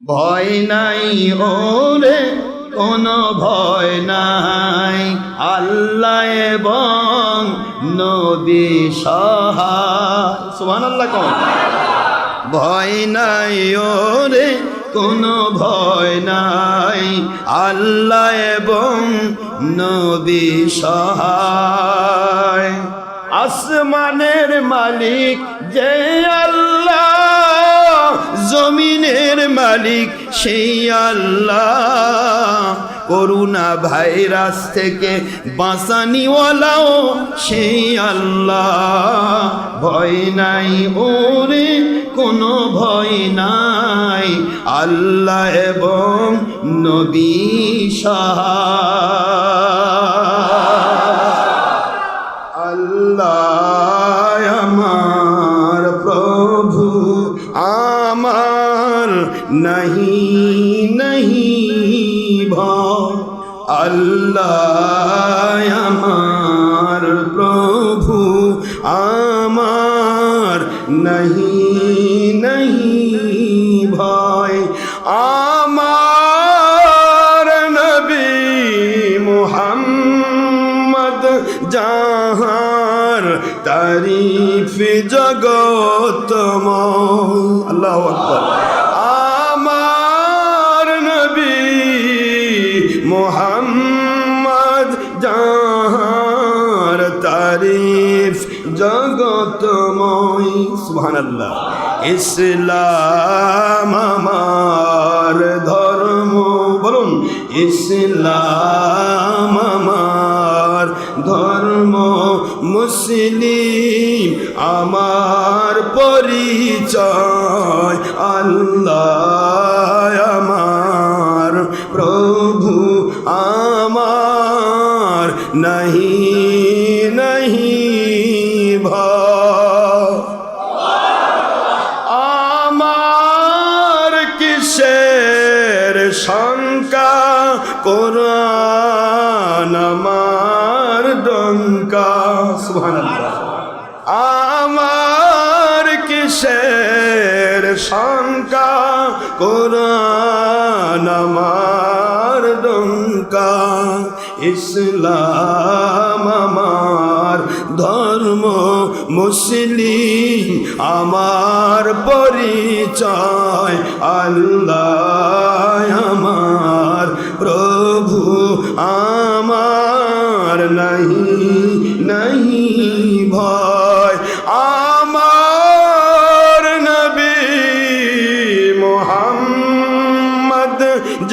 ভয় নাই ওরে কোনো ভয় নাই, আল্লাহ এবং নবী সহায়। সুবহানাল্লাহ কোন? ভয় নাই ওরে কোনো ভয় নাই, আল্লাহ এবং নবী সহায়। আসমানের মালিক যে আল্লাহ, জমিনের মালিক সেই আল্লাহ, করোনা ভাইরাস থেকে বাঁচানিওয়ালাও সেই আল্লাহ। ভয় নাই ওরে কোনো ভয় নাই, আল্লাহ এবং নবী সহায়। আল্লাহ আমার প্রভু আমার নাহি নাহি ভয়, আল্লাহ আমার প্রভু আমার নাহি নাহি ভয়। আমার নবী মুহাম্মদ যাহার তারিফ জগতময়। আল্লাহু আকবার। আমার নবী মুহাম্মদ যাহার তারিফ জগতময়। সুবহানাল্লাহ। ইসলাম আমার ধর্ম, বলুন ইসলাম আমার ধর্ম, মুসলিম আমার পরিচয়, আল্লাহ আমার প্রভু আমার নাহি নাহি ভয়। আমার কিসের শঙ্কা, কোরআন আমার ডঙ্কা। সুবহানাল্লাহ। আমার কিসের শঙ্কা, কোরআন আমার ডঙ্কা। ইসলাম আমার ধর্ম, মুসলিম আমার পরিচয়, আল্লাহ আমার প্রভু আমার নাহি নাহি ভয়। আমার নবী মুহাম্মদ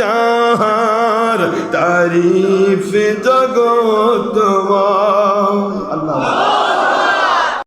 যাহার তারিফ জগতময়।